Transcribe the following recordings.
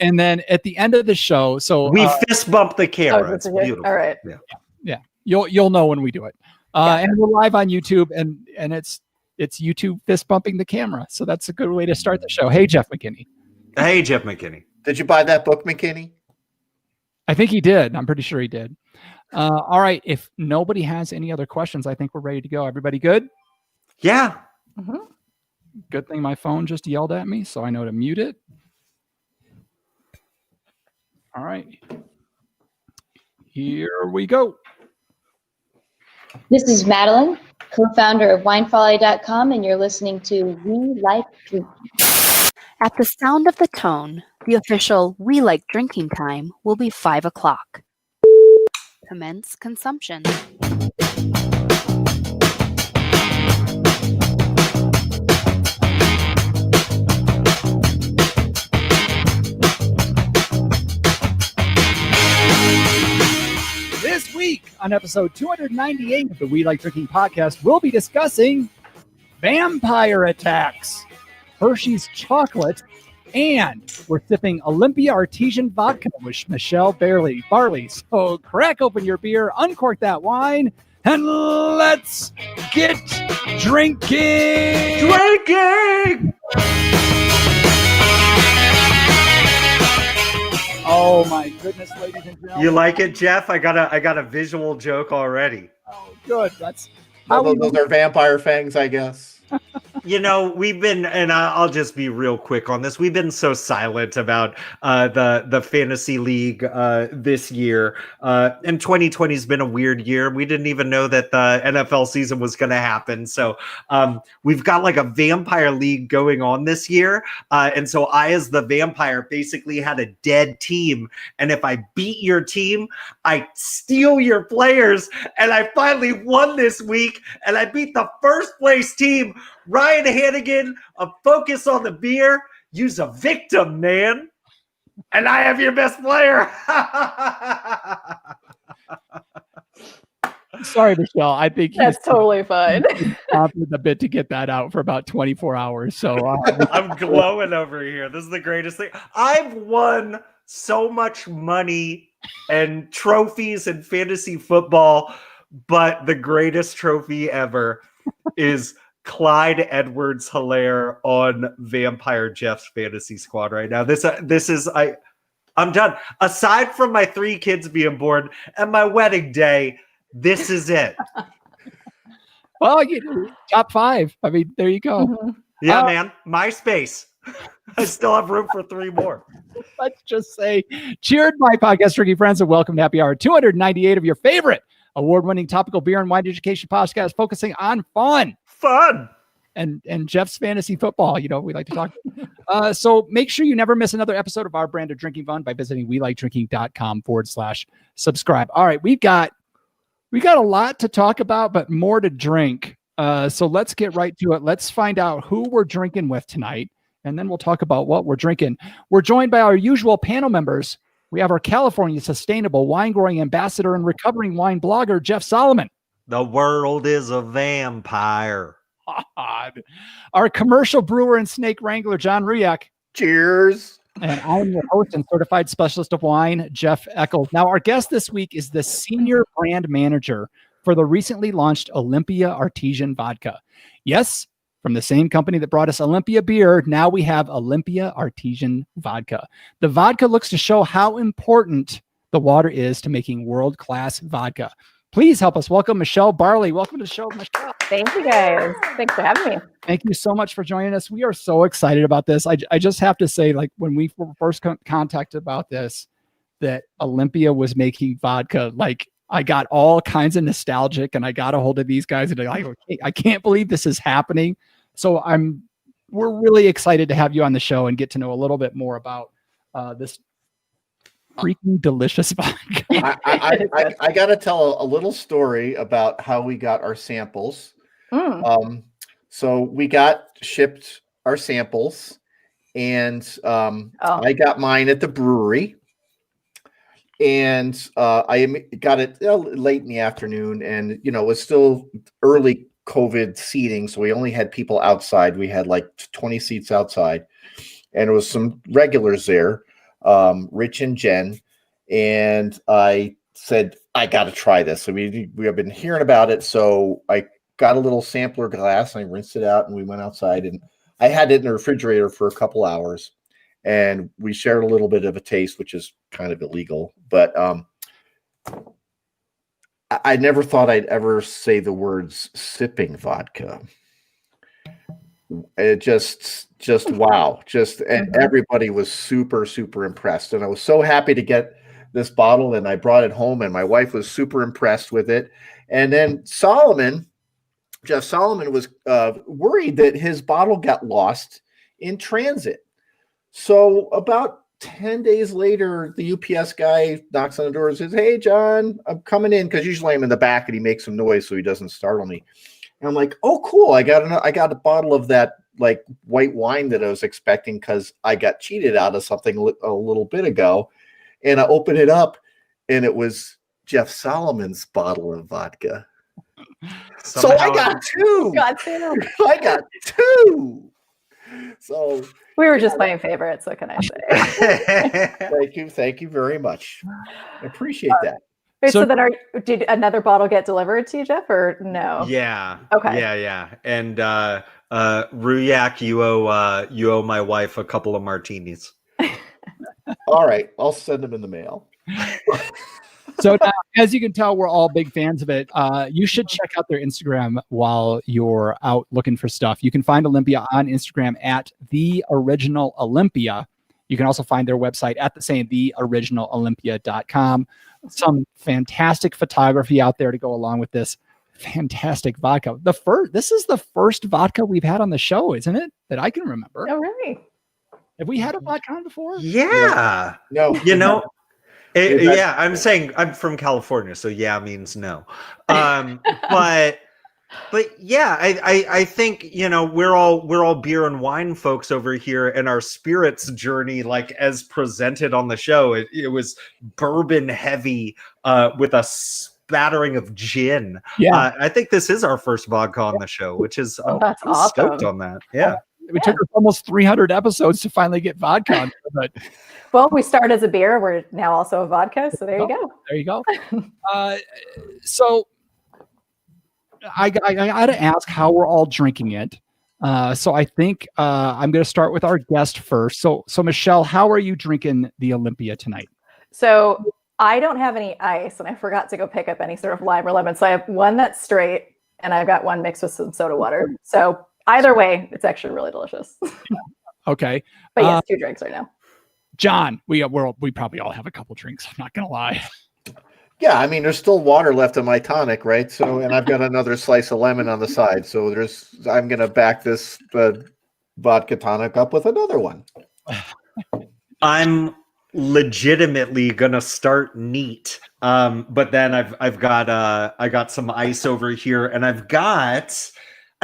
And then at the end of the show, so we fist bump the camera. It's beautiful. All right. Yeah. You'll know when we do it. And we're live on YouTube, and it's YouTube fist bumping the camera. So that's a good way to start the show. Hey, Jeff McKinney. Hey, Jeff McKinney. Did you buy that book, McKinney? I think he did. I'm pretty sure he did. All right. If nobody has any other questions, I think we're ready to go. Everybody good? Yeah. Mm-hmm. Good thing my phone just yelled at me, so I know to mute it. All right. Here we go. This is Madeline, co-founder of winefolly.com, and you're listening to We Like Drinking. At the sound of the tone, the official We Like Drinking time will be 5 o'clock. Commence consumption. This week on episode 298 of the We Like Drinking podcast, we'll be discussing vampire attacks, Hershey's chocolate, and we're sipping Olympia Artesian Vodka with Michelle Barley. So crack open your beer, uncork that wine, and let's get drinking! Oh my goodness, ladies and gentlemen. You like it, Jeff? I got a visual joke already. Oh, good. That's Those are vampire fangs, I guess. You know, we've been, and I'll just be real quick on this. We've been so silent about the fantasy league this year. And 2020 has been a weird year. We didn't even know that the NFL season was going to happen. So we've got like a vampire league going on this year. And so I, as the vampire, basically had a dead team. And if I beat your team, I steal your players. And I finally won this week. And I beat the first place team. Ryan Hannigan of Focus on the Beer. Use a victim, man. And I have your best player. Sorry, Michelle. I think That's totally fine. a bit to get that out for about 24 hours. So I'm glowing over here. This is the greatest thing. I've won so much money and trophies in fantasy football, but the greatest trophy ever is Clyde Edwards-Helaire on Vampire Jeff's fantasy squad right now. This is I'm done. Aside from my 3 kids being born and my wedding day, this is it. Well, top 5. I mean, there you go. Mm-hmm. Yeah, man. MySpace. I still have room for 3 more. Let's just say, cheered, my podcast drinking friends, and welcome to Happy Hour 298 of your favorite award-winning topical beer and wine education podcast, focusing on fun and Jeff's fantasy football. You know, we like to talk. So make sure you never miss another episode of our brand of drinking fun by visiting welikedrinking.com/subscribe. All right, we got a lot to talk about, but more to drink. So let's get right to it. Let's find out who we're drinking with tonight, and then we'll talk about what we're drinking. We're joined by our usual panel members. We have our California Sustainable Wine Growing Ambassador and recovering wine blogger, Jeff Solomon. The world is a vampire. God. Our commercial brewer and snake wrangler, John Riak. Cheers. And I'm your host and certified specialist of wine, Jeff Eccles. Now, our guest this week is the senior brand manager for the recently launched Olympia Artesian Vodka. Yes, from the same company that brought us Olympia Beer, now we have Olympia Artesian Vodka. The vodka looks to show how important the water is to making world-class vodka. Please help us welcome Michelle Barley. Welcome to the show, Michelle. Thank you, guys. Thanks for having me. Thank you so much for joining us. We are so excited about this. I just have to say, like, when we were first contacted about this, that Olympia was making vodka, like, I got all kinds of nostalgic, and I got a hold of these guys, and I can't believe this is happening. So we're really excited to have you on the show and get to know a little bit more about this freaking delicious vodka. I got to tell a little story about how we got our samples. So we got shipped our samples, and I got mine at the brewery, and I got it late in the afternoon, and it was still early COVID seating, so we only had people outside. We had like 20 seats outside, and there was some regulars there. Rich and Jen, and I said, I got to try this. So we have been hearing about it. So I got a little sampler glass and I rinsed it out, and we went outside, and I had it in the refrigerator for a couple hours, and we shared a little bit of a taste, which is kind of illegal, but I never thought I'd ever say the words sipping vodka. It just wow. And everybody was super, super impressed. And I was so happy to get this bottle, and I brought it home, and my wife was super impressed with it. And then Jeff Solomon was worried that his bottle got lost in transit. So about 10 days later, the UPS guy knocks on the door and says, "Hey, John, I'm coming in," because usually I'm in the back and he makes some noise so he doesn't startle me. And I'm like, "Oh, cool. I got a bottle of that like white wine that I was expecting because I got cheated out of something a little bit ago." And I open it up, and it was Jeff Solomon's bottle of vodka. So I got two. I got two. So we were just playing favorites. What can I say? Thank you very much. I appreciate that. Wait, so then did another bottle get delivered to you, Jeff, or no? Yeah. Okay. Yeah. And Ruyak, you owe my wife a couple of martinis. All right, I'll send them in the mail. So now, as you can tell, we're all big fans of it. You should check out their Instagram while you're out looking for stuff. You can find Olympia on Instagram at The Original Olympia. You can also find their website at the same theoriginalolympia.com. Some fantastic photography out there to go along with this fantastic vodka. This is the first vodka we've had on the show, isn't it? That I can remember. Oh, really? Have we had a vodka on before? Yeah. No. You know, yeah, I'm saying I'm from California, so yeah means no. But yeah, I think, you know, we're all beer and wine folks over here, and our spirits journey, like as presented on the show, it was bourbon heavy with a spattering of gin. Yeah. I think this is our first vodka on the show, which is that's awesome. Stoked on that. Yeah. It took us almost 300 episodes to finally get vodka on there, but well, we started as a beer. We're now also a vodka. So there you go. There you go. So I got to ask how we're all drinking it. So I think I'm going to start with our guest first. So Michelle, how are you drinking the Olympia tonight? So I don't have any ice, and I forgot to go pick up any sort of lime or lemon. So I have one that's straight, and I've got one mixed with some soda water. So either way, it's actually really delicious. Okay. But yes, 2 drinks right now. John, we probably all have a couple drinks. I'm not going to lie. Yeah, I mean, there's still water left in my tonic, right? So, and I've got another slice of lemon on the side. So I'm going to back this vodka tonic up with another one. I'm legitimately gonna start neat, but then I got some ice over here, and I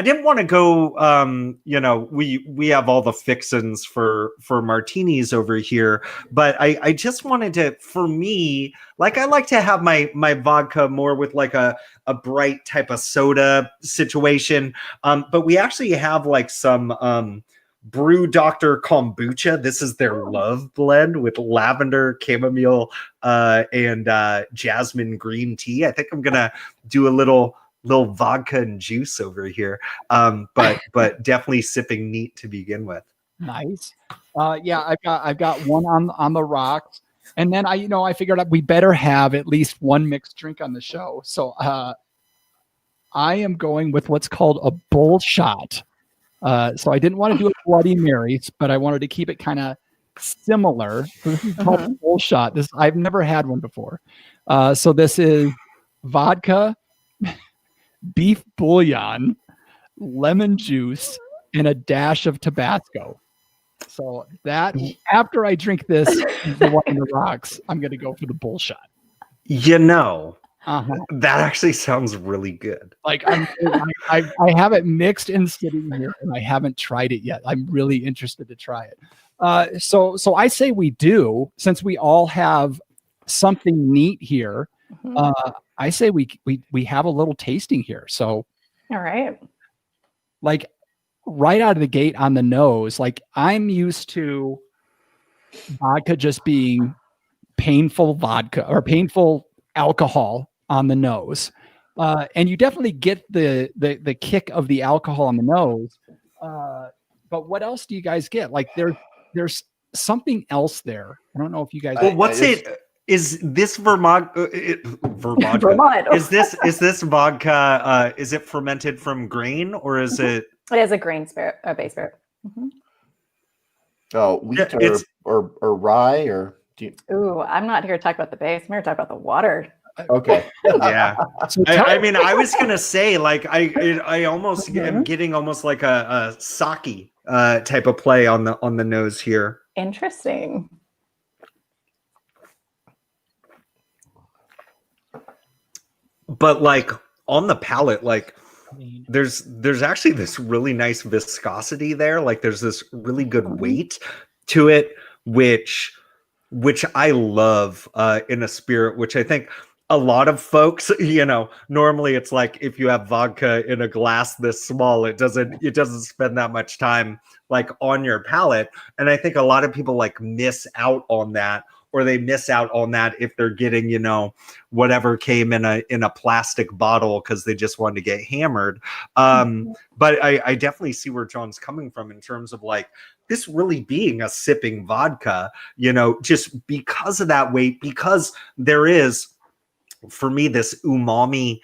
didn't want to go, you know, we have all the fixins for martinis over here, but I just wanted to, for me, like, I like to have my vodka more with like a bright type of soda situation, but we actually have like some Brew Doctor kombucha. This is their love blend with lavender, chamomile, and jasmine green tea. I think I'm gonna do a little vodka and juice over here, but definitely sipping neat to begin with. Nice. Yeah, I've got one on the rocks, and then I figured out we better have at least one mixed drink on the show. So I am going with what's called a bull shot. So I didn't want to do a Bloody Marys, but I wanted to keep it kind of similar. So this is called a bull shot. I've never had one before. So this is vodka, beef bouillon, lemon juice, and a dash of Tabasco. So that after I drink this, the one on the rocks, I'm going to go for the bull shot. You know, that actually sounds really good. Like I have it mixed and sitting here, and I haven't tried it yet. I'm really interested to try it. So I say we do, since we all have something neat here. I say we have a little tasting here. So all right, like right out of the gate on the nose, like I'm used to vodka just being painful vodka or painful alcohol on the nose. And you definitely get the kick of the alcohol on the nose. But what else do you guys get? Like there's something else there. I don't know if you guys. Well, what's it? Is this Vermont? Vermont. Is this vodka? Is it fermented from grain or is it? It is a grain spirit, a base spirit. Mm-hmm. Oh, wheat or rye or? Ooh, I'm not here to talk about the base. I'm here to talk about the water. Okay. Yeah. I mean, I was gonna say, like, I almost am getting almost like a sake type of play on the nose here. Interesting. But like on the palate, like there's actually this really nice viscosity there. Like there's this really good weight to it, which I love in a spirit, which I think a lot of folks, normally it's like if you have vodka in a glass this small, it doesn't spend that much time like on your palate. And I think a lot of people like miss out on that, or they miss out on that if they're getting, whatever came in a plastic bottle because they just wanted to get hammered. But I definitely see where John's coming from in terms of like this really being a sipping vodka, just because of that weight, because there is, for me, this umami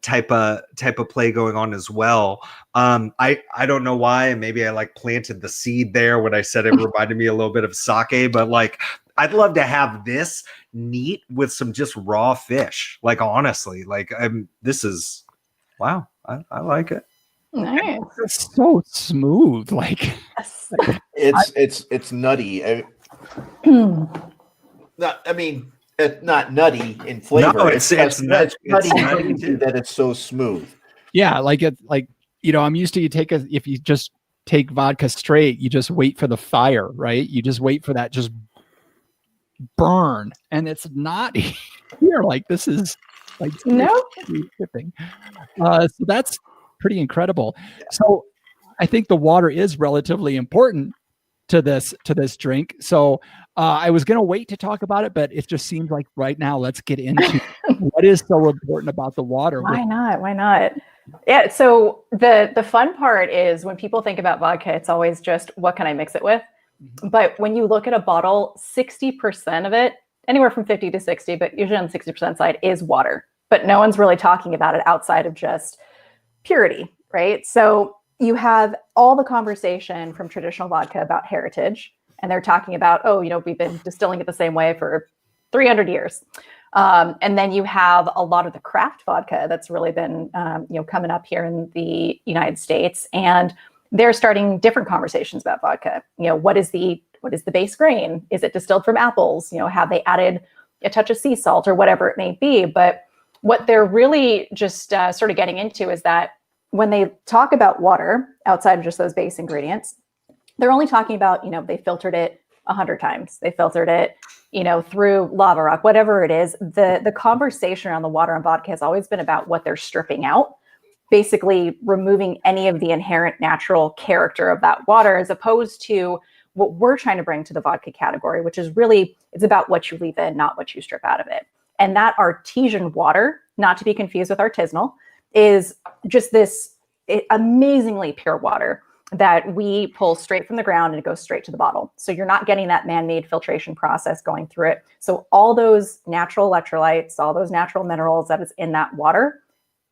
type of play going on as well. I don't know why. Maybe I like planted the seed there when I said it reminded me a little bit of sake, but like I'd love to have this neat with some just raw fish. Like honestly, like this is wow. I like it. Nice. It's so smooth. Like it's nutty. It's not nutty in flavor. No, it's nutty that it's so smooth. Yeah, I'm used to if you just take vodka straight, you just wait for the fire, right? You just wait for that just burn, and it's not here. Like this is like sipping. So that's pretty incredible. So I think the water is relatively important to this drink. So I was going to wait to talk about it, but it just seems like right now, let's get into what is so important about the water. Why not? Yeah. So the fun part is when people think about vodka, it's always just what can I mix it with? Mm-hmm. But when you look at a bottle, 60% of it, anywhere from 50 to 60, but usually on the 60% side is water. But no one's really talking about it outside of just purity, right? So you have all the conversation from traditional vodka about heritage, and they're talking about, we've been distilling it the same way for 300 years. And then you have a lot of the craft vodka that's really been, coming up here in the United States, and they're starting different conversations about vodka. What is the base grain? Is it distilled from apples? Have they added a touch of sea salt or whatever it may be? But what they're really just sort of getting into is that when they talk about water outside of just those base ingredients, they're only talking about, they filtered it 100 times. They filtered it, through lava rock, whatever it is. The conversation around the water and vodka has always been about what they're stripping out, basically removing any of the inherent natural character of that water, as opposed to what we're trying to bring to the vodka category, which is really, it's about what you leave in, not what you strip out of it. And that artesian water, not to be confused with artisanal, is just this amazingly pure water that we pull straight from the ground and it goes straight to the bottle. So you're not getting that man-made filtration process going through it. So all those natural electrolytes, all those natural minerals that is in that water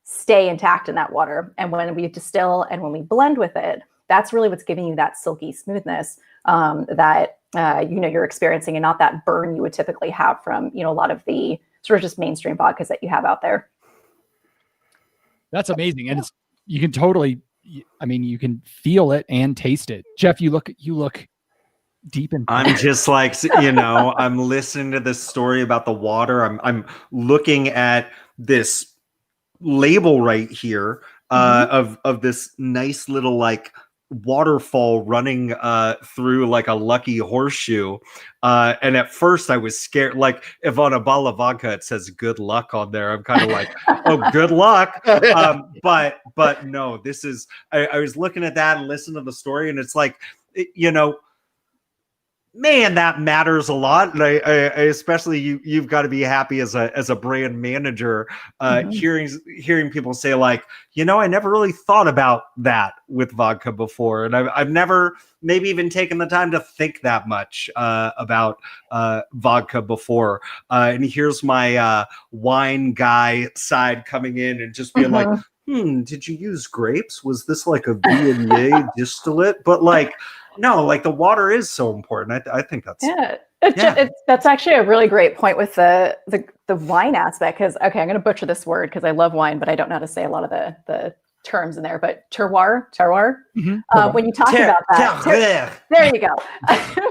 stay intact in that water. And when we distill and when we blend with it, that's really what's giving you that silky smoothness that you're experiencing, and not that burn you would typically have from a lot of the sort of just mainstream vodkas that you have out there. That's amazing. And you can feel it and taste it. Jeff, you look deep in. I'm just like, I'm listening to this story about the water. I'm looking at this label right here of this nice little like waterfall running through like a lucky horseshoe, and at first I was scared, like if on a bottle of vodka it says good luck on there, I'm kind of like, oh, good luck. But no, this is I was looking at that and listening to the story, and it's like, man, that matters a lot. And I especially you've got to be happy as a brand manager, hearing people say like, I never really thought about that with vodka before, and I've never maybe even taken the time to think that much about vodka before. And here's my wine guy side coming in and just being like, did you use grapes? Was this like a Viognier distillate? But like, no, like the water is so important. I think that's that's actually a really great point with the wine aspect. Because I'm going to butcher this word because I love wine, but I don't know how to say a lot of the terms in there. But terroir. When you talk about that, there you go.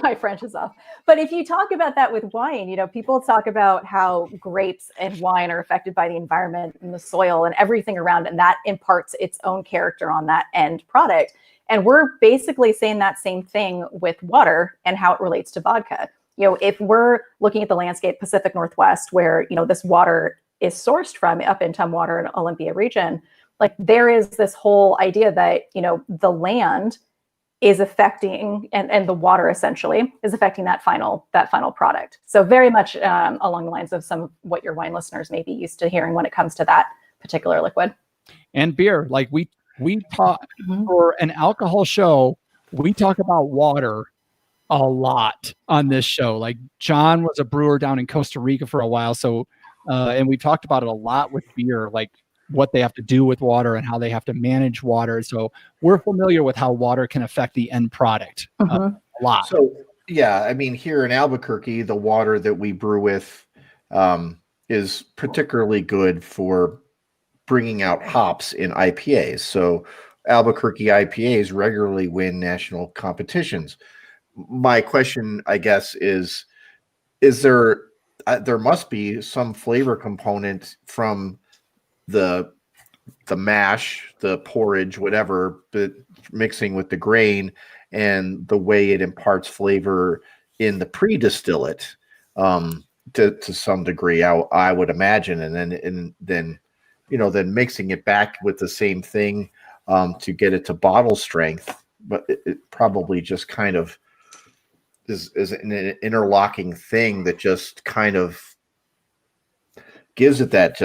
My French is off. But if you talk about that with wine, people talk about how grapes and wine are affected by the environment and the soil and everything around, and that imparts its own character on that end product. And we're basically saying that same thing with water and how it relates to vodka. If we're looking at the landscape Pacific Northwest, where, this water is sourced from up in Tumwater and Olympia region, like there is this whole idea that, the land is affecting and the water essentially is affecting that final product. So very much along the lines of some of what your wine listeners may be used to hearing when it comes to that particular liquid. And beer, like we talk for an alcohol show, we talk about water a lot on this show. Like John was a brewer down in Costa Rica for a while. So, and we talked about it a lot with beer, like what they have to do with water and how they have to manage water. So we're familiar with how water can affect the end product a lot. So, yeah, I mean, here in Albuquerque, the water that we brew with is particularly good for bringing out hops in IPAs. So Albuquerque IPAs regularly win national competitions. My question, I guess, is there must be some flavor component from the mash, the porridge, whatever, but mixing with the grain and the way it imparts flavor in the pre-distillate to some degree, I would imagine, and then then mixing it back with the same thing to get it to bottle strength, but it probably just kind of is an interlocking thing that just kind of gives it that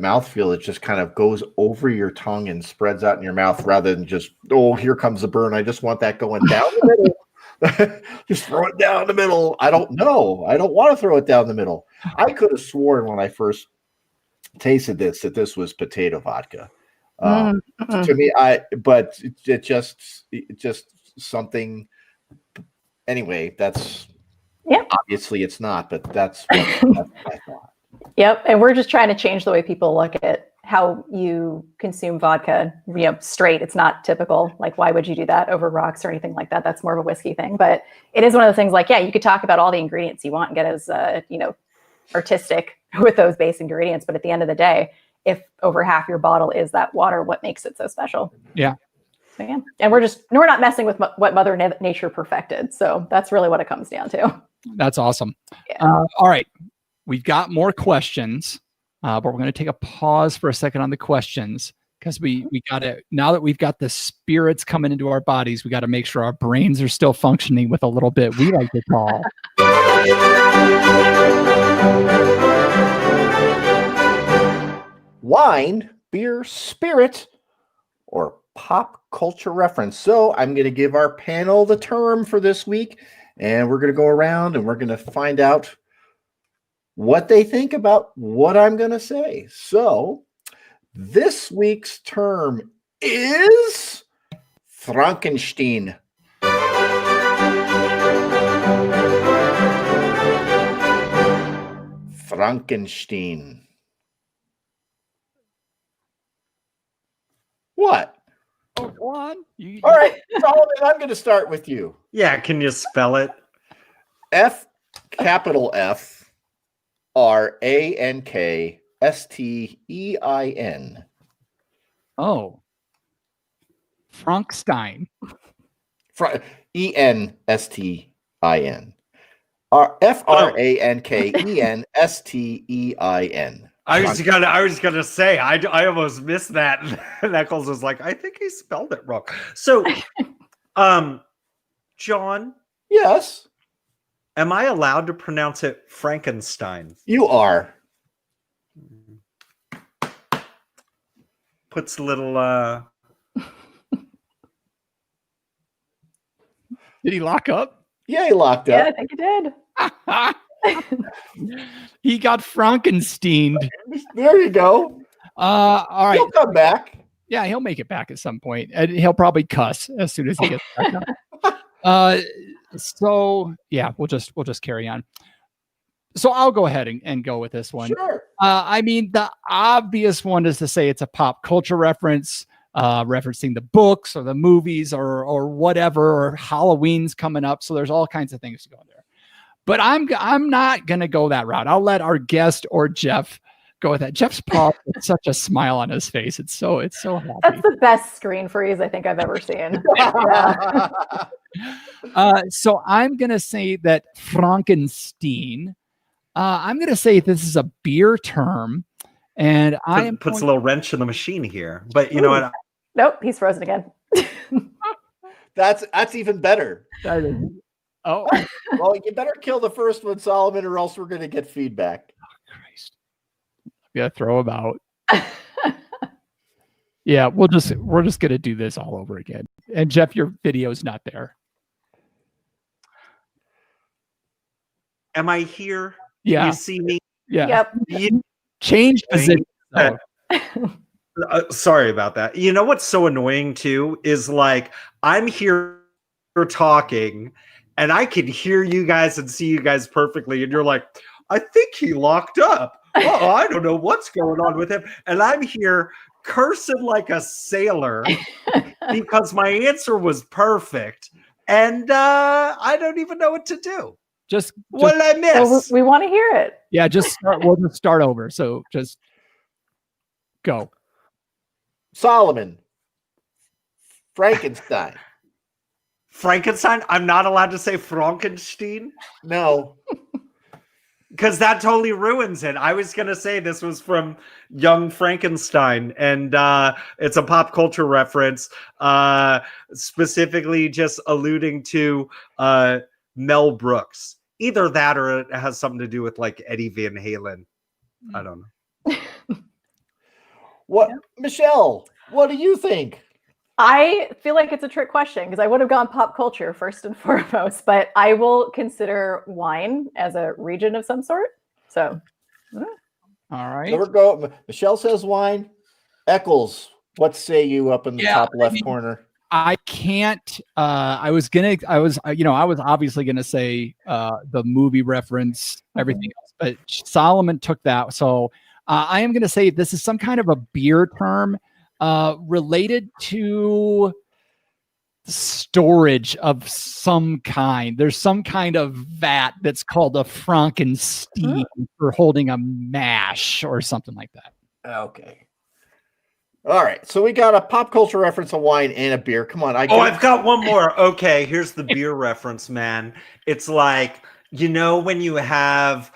mouthfeel that just kind of goes over your tongue and spreads out in your mouth rather than just, oh, here comes the burn. I just want that going down the middle. Just throw it down the middle. I don't know. I don't want to throw it down the middle. I could have sworn when I first tasted that this was potato vodka. To me, but it just something. Anyway, that's obviously it's not, but that's what I thought. Yep, and we're just trying to change the way people look at how you consume vodka. Straight. It's not typical. Like, why would you do that over rocks or anything like that? That's more of a whiskey thing. But it is one of the things. Like, you could talk about all the ingredients you want and get as artistic with those base ingredients. But at the end of the day, if over half your bottle is that water, what makes it so special? Yeah. So, yeah. And we're not messing with what Mother Nature perfected. So that's really what it comes down to. That's awesome. Yeah. All right. We've got more questions, but we're going to take a pause for a second on the questions because we got to, now that we've got the spirits coming into our bodies, we got to make sure our brains are still functioning with a little bit we like to call wine, beer, spirit, or pop culture reference. So I'm going to give our panel the term for this week, and we're going to go around and we're going to find out what they think about what I'm going to say. So this week's term is Frankenstein. Frankenstein. What? Oh, go on. All right, Solomon, I'm going to start with you. Yeah, can you spell it? Capital F Rankstein. Oh. Frankenstein. Enstin. Frankenstein. I was gonna say I almost missed that. Eccles was like, I think he spelled it wrong. So, John, Yes, Am I allowed to pronounce it Frankenstein? you are. Puts a little Did he lock up? Yeah, he locked Yeah, I up. think you did. He got Frankensteined. There you go. All right. He'll come back. Yeah, he'll make it back at some point, and he'll probably cuss as soon as he gets back up. So yeah, we'll just carry on. So I'll go ahead and go with this one. Sure. I mean, the obvious one is to say it's a pop culture reference, referencing the books or the movies or whatever, or Halloween's coming up. So there's all kinds of things to go there. But I'm not gonna go that route. I'll let our guest or Jeff go with that. Jeff's paw with such a smile on his face. It's so happy. That's the best screen freeze I think I've ever seen. So I'm gonna say that Frankenstein. I'm gonna say this is a beer term, and puts a little wrench in the machine here. But you know what? Nope, he's frozen again. That's even better. Oh, Well, you better kill the first one, Solomon, or else we're going to get feedback. Christ! Yeah, throw him out. Yeah, we're just gonna do this all over again. And Jeff, your video's not there. Am I here? Yeah, You see me? yeah. Yep. You- Change position. though. Sorry about that. You know what's so annoying too is like I'm here talking and I can hear you guys and see you guys perfectly, and you're like, I think he locked up. Oh, I don't know what's going on with him. And I'm here cursing like a sailor because my answer was perfect. And I don't even know what to do. What did I miss? Well, we want to hear it. Yeah, we'll just start over. So just go. Solomon. Frankenstein. Frankenstein? I'm not allowed to say Frankenstein No. because that totally ruins it. I was going to say this was from Young Frankenstein, and it's a pop culture reference, specifically just alluding to Mel Brooks. Either that or it has something to do with like Eddie Van Halen. I don't know. What, Michelle, what do you think? I feel like it's a trick question because I would have gone pop culture first and foremost, but I will consider wine as a region of some sort. So, All right. So we're go. Michelle says wine. Eccles, what say you up in the top left corner? I can't. I was obviously gonna say the movie reference, everything else, but Solomon took that. So I am gonna say this is some kind of a beer term related to storage of some kind. There's some kind of vat that's called a Frankenstein for holding a mash or something like that. Okay. All right. So we got a pop culture reference, a wine, and a beer. Come on. I've got one more. Okay, here's the beer reference, man. It's like, you know, when you have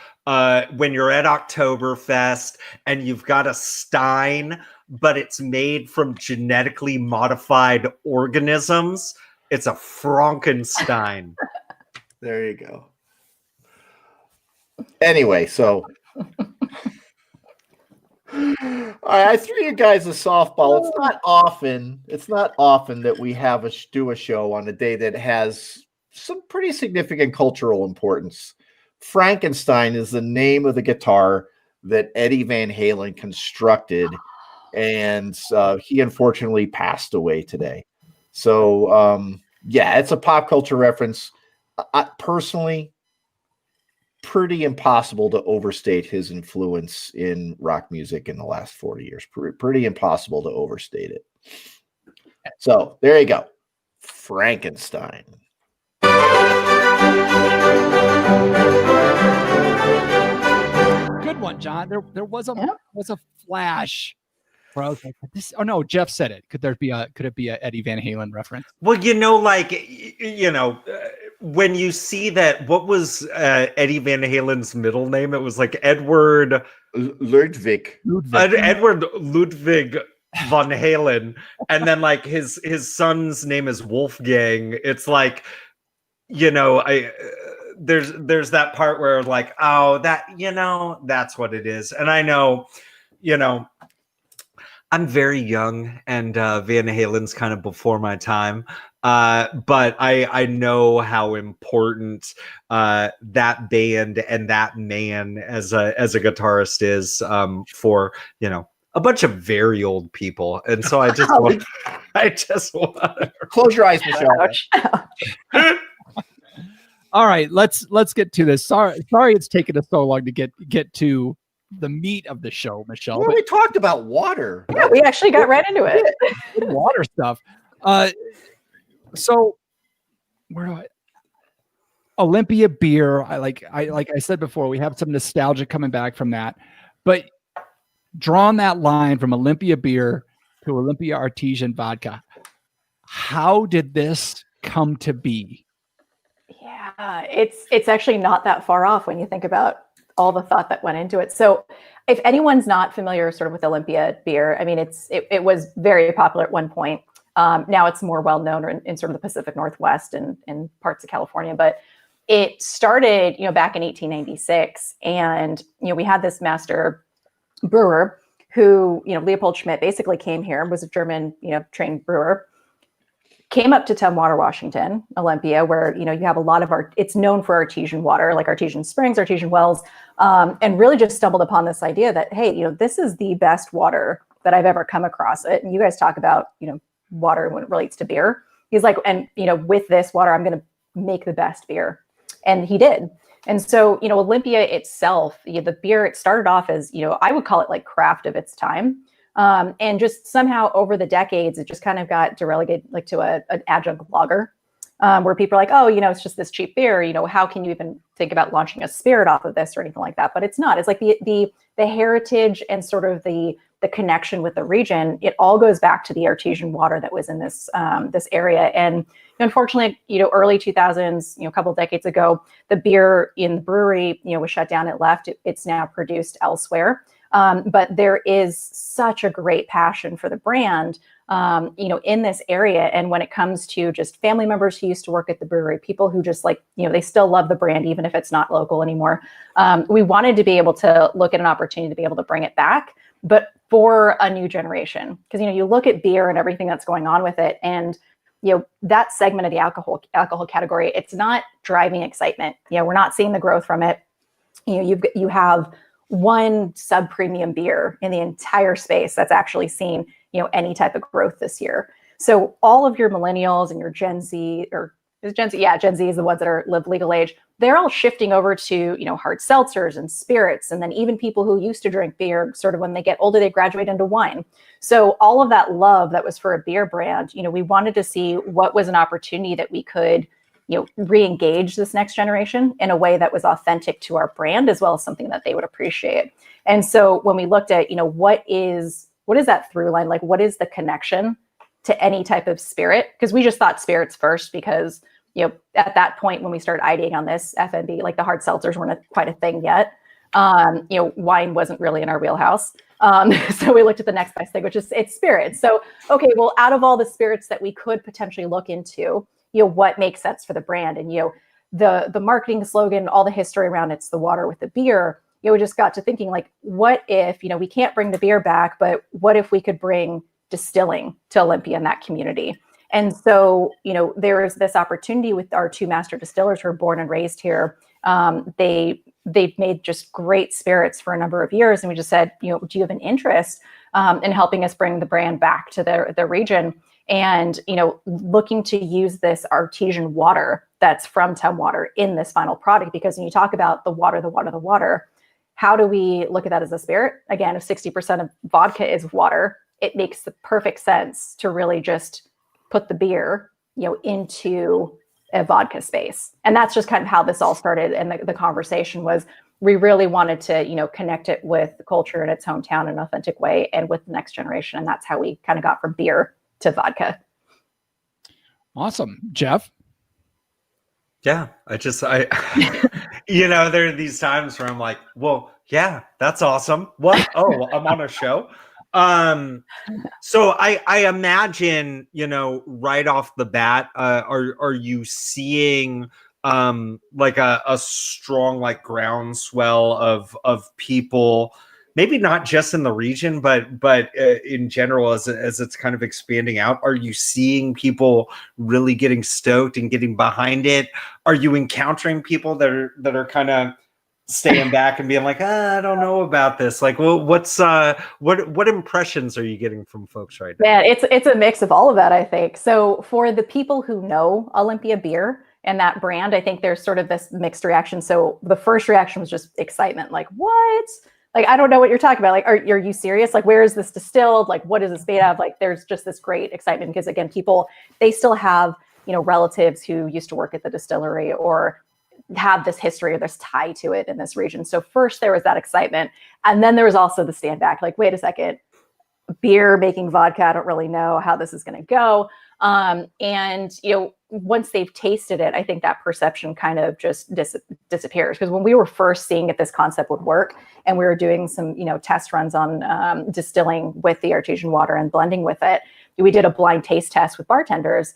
when you're at Oktoberfest and you've got a Stein, but it's made from genetically modified organisms. It's a Frankenstein. There you go. Anyway, so all right, I threw you guys a softball. It's not often that we have do a show on a day that has some pretty significant cultural importance. Frankenstein is the name of the guitar that Eddie Van Halen constructed, and he unfortunately passed away today. So yeah, it's a pop culture reference. Personally, pretty impossible to overstate his influence in rock music in the last 40 years. Pretty impossible to overstate it. So there you go. Frankenstein. Good one, John. There was a flash where I was like, this. Oh no, Jeff said it. Could it be a Eddie Van Halen reference? Well, you know, like, you know, when you see that, what was Eddie Van Halen's middle name? It was like Edward Ludwig. Edward Ludwig Van Halen, and then like his son's name is Wolfgang. It's like there's that part where like, oh, that's what it is. And I know, I'm very young, and Van Halen's kind of before my time. But I know how important that band and that man as a guitarist is for a bunch of very old people. And so I just want close your eyes, Michelle. All right, let's get to this. Sorry it's taken us so long to get to the meat of the show, Michelle. Well, we talked about water. Yeah, we actually got right into it. Water stuff. So where do Olympia Beer? Like I said before, we have some nostalgia coming back from that. But drawing that line from Olympia Beer to Olympia Artesian Vodka, how did this come to be? Yeah, it's actually not that far off when you think about all the thought that went into it. So if anyone's not familiar sort of with Olympia Beer, I mean, it was very popular at one point. Now it's more well-known in sort of the Pacific Northwest and parts of California, but it started, back in 1896. And, we had this master brewer who, Leopold Schmidt basically came here, was a German, trained brewer, came up to Tumwater, Washington, Olympia, where, you have a lot of it's known for artesian water, like artesian springs, artesian wells, and really just stumbled upon this idea that, hey, this is the best water that I've ever come across it. And you guys talk about, water when it relates to beer. He's like, and, with this water, I'm going to make the best beer. And he did. And so, Olympia itself, the beer, it started off as, I would call it like craft of its time. And just somehow over the decades, it just kind of got relegated like to an adjunct lager, where people are like, oh, it's just this cheap beer. How can you even think about launching a spirit off of this or anything like that? But it's not. It's like the heritage and sort of the connection with the region. It all goes back to the artesian water that was in this area. And unfortunately, early 2000s, a couple of decades ago, the beer in the brewery, was shut down. It left. It's now produced elsewhere. But there is such a great passion for the brand, in this area. And when it comes to just family members who used to work at the brewery, people who just they still love the brand, even if it's not local anymore. We wanted to be able to look at an opportunity to be able to bring it back, but for a new generation. Because, you look at beer and everything that's going on with it, and that segment of the alcohol category, it's not driving excitement. We're not seeing the growth from it. You have one sub-premium beer in the entire space that's actually seen, any type of growth this year. So all of your millennials and your Gen Z, or is Gen Z? Yeah, Gen Z is the ones that live legal age. They're all shifting over to, hard seltzers and spirits. And then even people who used to drink beer, sort of when they get older, they graduate into wine. So all of that love that was for a beer brand, we wanted to see what was an opportunity that we could, re-engage this next generation in a way that was authentic to our brand, as well as something that they would appreciate. And so when we looked at, what is that through line? Like, what is the connection to any type of spirit? Because we just thought spirits first, because, at that point when we started ideating on this FNB, like the hard seltzers weren't quite a thing yet. Wine wasn't really in our wheelhouse. So we looked at the next best thing, which is it's spirits. So, okay, well, out of all the spirits that we could potentially look into, what makes sense for the brand, and, the marketing slogan, all the history around it's the water with the beer, we just got to thinking, like, what if, we can't bring the beer back, but what if we could bring distilling to Olympia in that community? And so, there is this opportunity with our two master distillers who are born and raised here. They've made just great spirits for a number of years. And we just said, do you have an interest in helping us bring the brand back to the region? And, looking to use this artesian water that's from Tumwater in this final product, because when you talk about the water, how do we look at that as a spirit? Again, if 60% of vodka is water, it makes the perfect sense to really just put the beer, into a vodka space. And that's just kind of how this all started. And the conversation was, we really wanted to, connect it with the culture in its hometown in an authentic way and with the next generation. And that's how we kind of got from beer to vodka. Awesome. Jeff? Yeah, there are these times where I'm like, well, yeah, that's awesome. What? Oh, I'm on a show. So I imagine, right off the bat, are you seeing like a strong like groundswell of people, maybe not just in the region, but in general as it's kind of expanding out? Are you seeing people really getting stoked and getting behind it? Are you encountering people that are kind of staying back and being like, I don't know about this? Like, well, what impressions are you getting from folks right now? Yeah, it's a mix of all of that, I think. So for the people who know Olympia Beer and that brand, I think there's sort of this mixed reaction. So the first reaction was just excitement, like, what? Like, I don't know what you're talking about. Like, are you serious? Like, where is this distilled? Like, what is this made of? Like, there's just this great excitement because, again, people, they still have, relatives who used to work at the distillery or have this history or this tie to it in this region. So first there was that excitement. And then there was also the stand back, like, wait a second, beer making vodka, I don't really know how this is going to go. And, once they've tasted it, I think that perception kind of just disappears. Because when we were first seeing if this concept would work and we were doing some, test runs on distilling with the artesian water and blending with it, we did a blind taste test with bartenders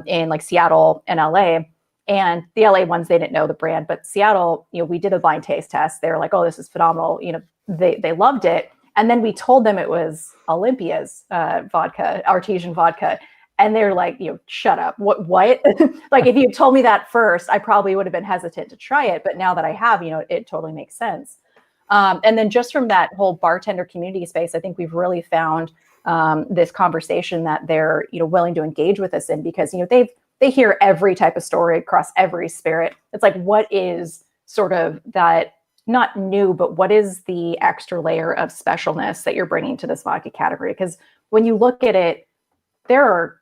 in like Seattle and LA. And the LA ones, they didn't know the brand, but Seattle, we did a blind taste test. They were like, oh, this is phenomenal. They loved it. And then we told them it was Olympia's vodka, artesian vodka. And they're like, shut up. What? Like, if you told me that first, I probably would have been hesitant to try it. But now that I have, it totally makes sense. And then just from that whole bartender community space, I think we've really found this conversation that they're, willing to engage with us in, because, they hear every type of story across every spirit. It's like, what is sort of that, not new, but what is the extra layer of specialness that you're bringing to this vodka category? Because when you look at it, there are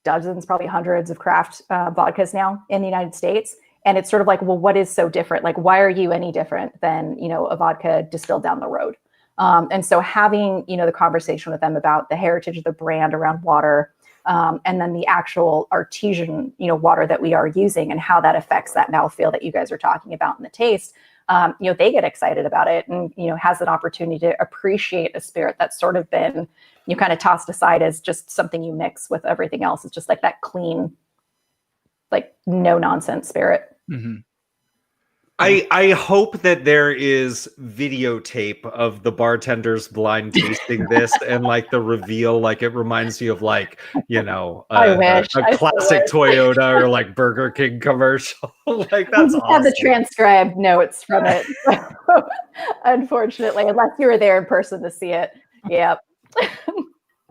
dozens, probably hundreds of craft vodkas now in the United States. And it's sort of like, well, what is so different? Like, why are you any different than, a vodka distilled down the road? And so having, the conversation with them about the heritage of the brand around water, and then the actual artesian, water that we are using and how that affects that mouthfeel that you guys are talking about in the taste, they get excited about it and, has an opportunity to appreciate a spirit that's sort of been, kind of tossed aside as just something you mix with everything else. It's just like that clean, like no nonsense spirit. Mm-hmm. I hope that there is videotape of the bartenders blind tasting this and like the reveal, like it reminds you of like, a classic Toyota or like Burger King commercial. Like, that's awesome. Have the transcribed notes from it. Unfortunately, unless you were there in person to see it. Yeah.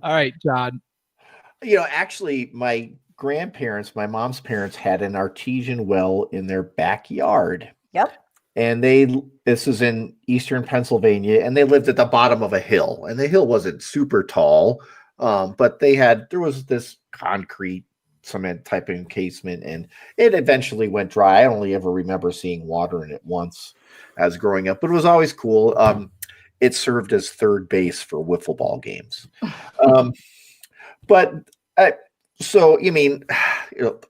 All right, John. Actually, my grandparents, my mom's parents, had an artesian well in their backyard. Yep. And this is in eastern Pennsylvania, and they lived at the bottom of a hill, and the hill wasn't super tall, but there was this concrete cement type encasement, and it eventually went dry. I only ever remember seeing water in it once as growing up, but it was always cool. It served as third base for wiffle ball games. So you mean,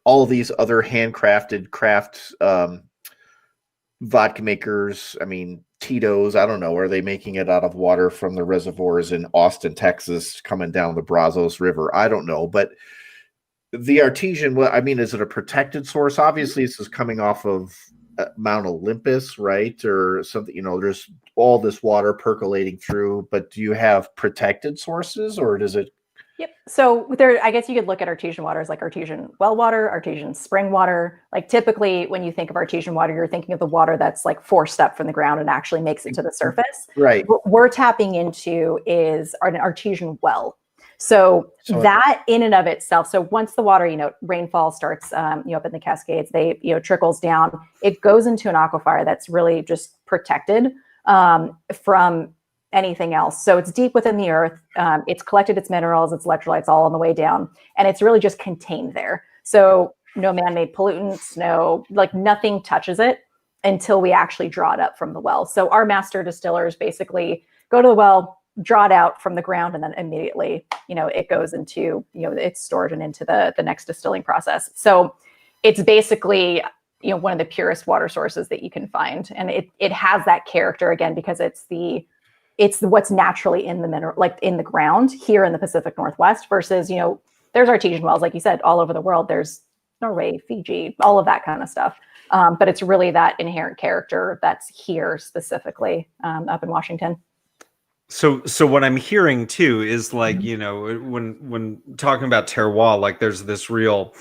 all of these other handcrafted craft vodka makers, I mean, Tito's, I don't know, are they making it out of water from the reservoirs in Austin, Texas, coming down the Brazos River? I don't know, but the artesian, is it a protected source? Obviously, this is coming off of Mount Olympus, right? Or something, there's all this water percolating through, but do you have protected sources, or does it? Yep. So I guess you could look at artesian water as like artesian well water, artesian spring water. Like, typically when you think of artesian water, you're thinking of the water that's like forced up from the ground and actually makes it to the surface. Right. What we're tapping into is an artesian well. So that in and of itself, so once the water, rainfall starts, up in the Cascades, they, trickles down, it goes into an aquifer that's really just protected from anything else. So it's deep within the earth. It's collected its minerals, its electrolytes all on the way down, and it's really just contained there. So no man-made pollutants, nothing touches it until we actually draw it up from the well. So our master distillers basically go to the well, draw it out from the ground, and then immediately, it goes into, it's stored and into the next distilling process. So it's basically, one of the purest water sources that you can find. And it has that character, again, because it's it's what's naturally in the mineral, like in the ground here in the Pacific Northwest versus, there's artesian wells, like you said, all over the world. There's Norway, Fiji, all of that kind of stuff. But it's really that inherent character that's here specifically up in Washington. So what I'm hearing too is like, when talking about terroir, like there's this real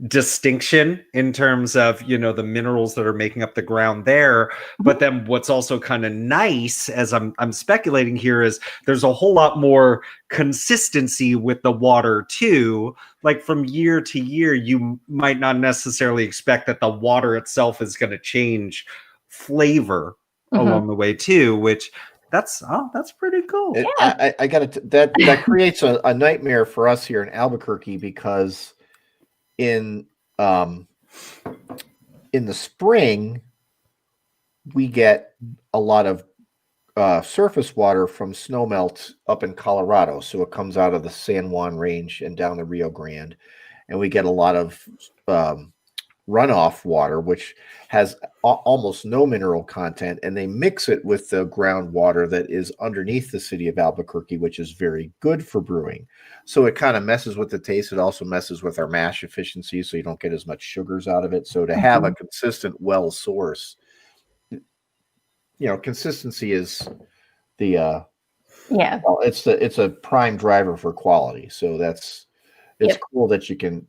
distinction in terms of, the minerals that are making up the ground there. But then what's also kind of nice, as I'm speculating here, is there's a whole lot more consistency with the water too. Like from year to year, you might not necessarily expect that the water itself is going to change flavor along the way too, which that's pretty cool. I got that creates a nightmare for us here in Albuquerque, because in the spring we get a lot of surface water from snowmelt up in Colorado. So it comes out of the San Juan Range and down the Rio Grande, and we get a lot of runoff water, which has almost no mineral content, and they mix it with the groundwater that is underneath the city of Albuquerque, which is very good for brewing. So it kind of messes with the taste. It also messes with our mash efficiency, so you don't get as much sugars out of it. So to have a consistent well source, consistency is the well, it's a prime driver for quality. So it's cool that you can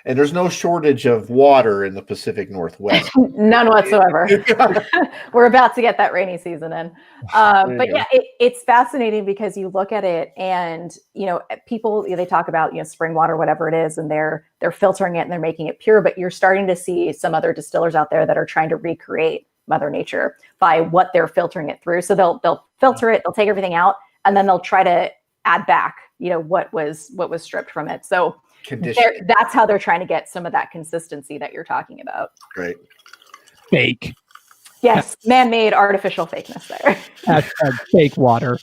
and there's no shortage of water in the Pacific Northwest. None whatsoever. We're about to get that rainy season in. But yeah, it's fascinating because you look at it and, people, they talk about, spring water, whatever it is, and they're filtering it and they're making it pure. But you're starting to see some other distillers out there that are trying to recreate Mother Nature by what they're filtering it through. So they'll filter it, they'll take everything out, and then they'll try to add back, what was stripped from it. So that's how they're trying to get some of that consistency that you're talking about. Great. Fake. Yes, man-made artificial fakeness there. Fake water.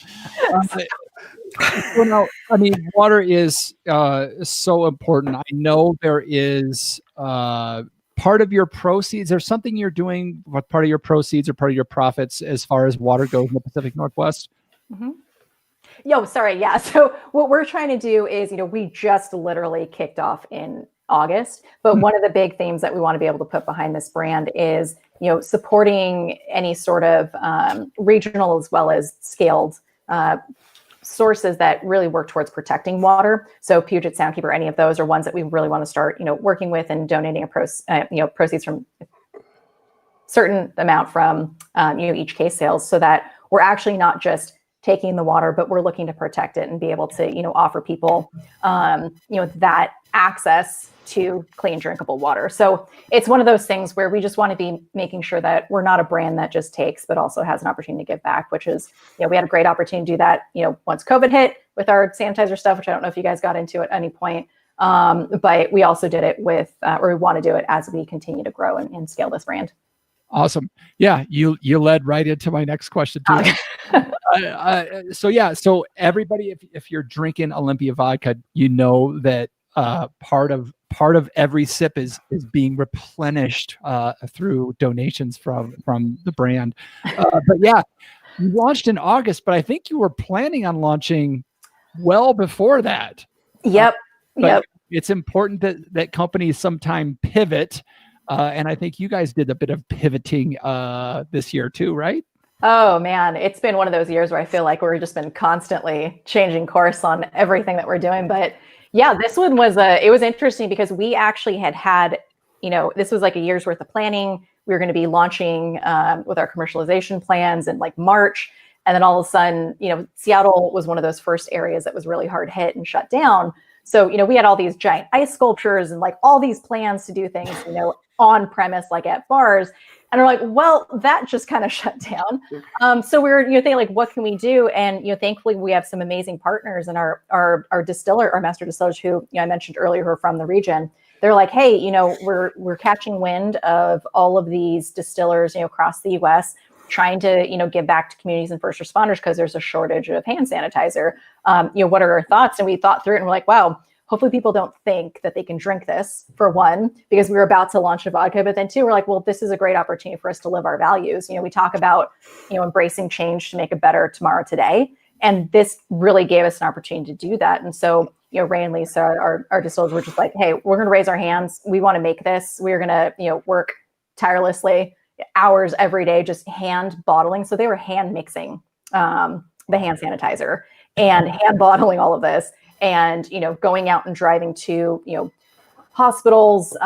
Water is so important. I know there is part of your proceeds. There's something you're doing with part of your proceeds or part of your profits as far as water goes in the Pacific Northwest. Yeah. So what we're trying to do is, we just literally kicked off in August, but one of the big themes that we want to be able to put behind this brand is, supporting any sort of regional as well as scaled sources that really work towards protecting water. So Puget Soundkeeper, any of those are ones that we really want to start, working with and donating proceeds from certain amount from, each case sales, so that we're actually not just taking the water, but we're looking to protect it and be able to, offer people, that access to clean, drinkable water. So it's one of those things where we just want to be making sure that we're not a brand that just takes, but also has an opportunity to give back, which is, we had a great opportunity to do that, once COVID hit with our sanitizer stuff, which I don't know if you guys got into at any point. But we also did it with, or we want to do it as we continue to grow and scale this brand. Awesome. Yeah, you led right into my next question too. So everybody, if you're drinking Olympia vodka, that part of every sip is being replenished through donations from the brand. But yeah, you launched in August, but I think you were planning on launching well before that. Yep. It's important that companies sometime pivot. And I think you guys did a bit of pivoting this year too, right? Oh man, it's been one of those years where I feel like we've just been constantly changing course on everything that we're doing. But yeah, this one was it was interesting because we actually had, this was like a year's worth of planning. We were going to be launching with our commercialization plans in like March. And then all of a sudden, Seattle was one of those first areas that was really hard hit and shut down. So, we had all these giant ice sculptures and like all these plans to do things, on premise, like at bars. And we're like, well, that just kind of shut down. So we were, thinking like, what can we do? And, thankfully we have some amazing partners and our distiller, our master distillers who, I mentioned earlier, who are from the region. They're like, hey, we're catching wind of all of these distillers, across the US trying to, give back to communities and first responders because there's a shortage of hand sanitizer. What are our thoughts? And we thought through it and we're like, wow, hopefully people don't think that they can drink this, for one, because we were about to launch a vodka, but then two, we're like, well, this is a great opportunity for us to live our values. We talk about, embracing change to make a better tomorrow today. And this really gave us an opportunity to do that. And so, Ray and Lisa, our distillers, were just like, hey, we're going to raise our hands. We want to make this. We're going to, work tirelessly, hours every day, just hand bottling. So they were hand mixing the hand sanitizer and hand bottling all of this, and going out and driving to hospitals,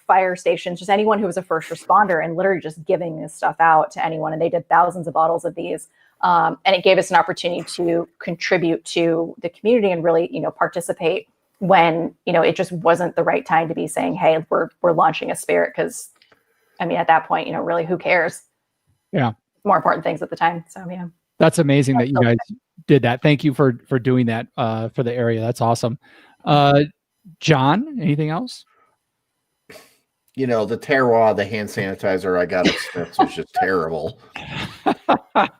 fire stations, just anyone who was a first responder, and literally just giving this stuff out to anyone. And they did thousands of bottles of these, and it gave us an opportunity to contribute to the community and really participate when it just wasn't the right time to be saying, hey, we're launching a spirit, because at that point, really, who cares? Yeah. More important things at the time. So, yeah. That's amazing that you guys did that. Thank you for doing that for the area. That's awesome. John, anything else? The terroir, the hand sanitizer I got at Smith's was just terrible. That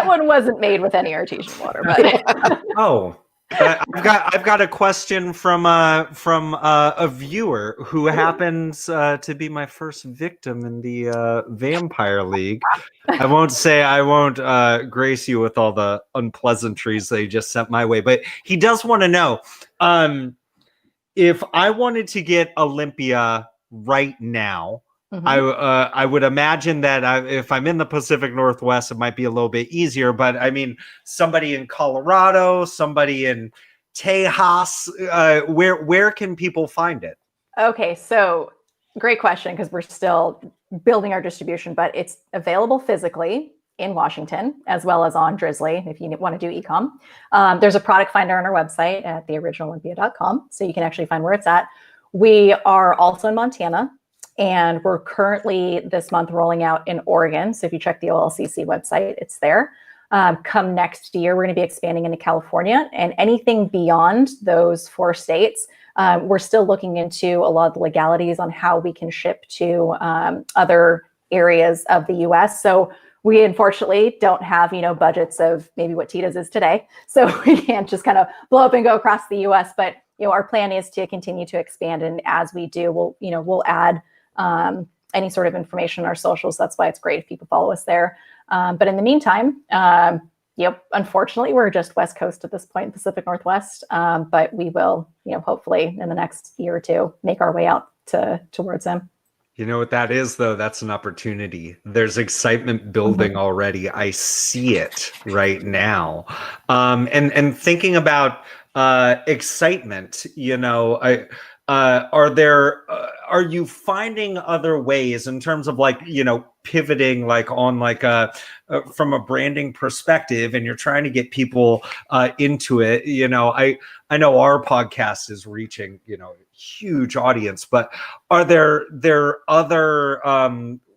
one wasn't made with any artesian water, but Oh. I've got a question from a viewer who happens to be my first victim in the Vampire League. I won't grace you with all the unpleasantries they just sent my way, but he does want to know if I wanted to get Olympia right now. Mm-hmm. I would imagine that if I'm in the Pacific Northwest, it might be a little bit easier. But somebody in Colorado, somebody in Tejas, where can people find it? Okay, so great question, because we're still building our distribution, but it's available physically in Washington as well as on Drizzly if you want to do e-com. There's a product finder on our website at theoriginalolympia.com, so you can actually find where it's at. We are also in Montana. And we're currently this month rolling out in Oregon. So if you check the OLCC website, it's there. Come next year, we're going to be expanding into California, and anything beyond those 4 states. We're still looking into a lot of the legalities on how we can ship to other areas of the US. So we unfortunately don't have, budgets of maybe what Tita's is today. So we can't just kind of blow up and go across the US. But, our plan is to continue to expand. And as we do, we'll add any sort of information on our socials. That's why it's great if people follow us there. But in the meantime, unfortunately, we're just West Coast at this point, Pacific Northwest. But we will, hopefully in the next year or two, make our way out towards them. You know what that is, though? That's an opportunity. There's excitement building already. I see it right now. And thinking about excitement, are you finding other ways in terms of pivoting on from a branding perspective, and you're trying to get people into it? I know our podcast is reaching huge audience, but are there other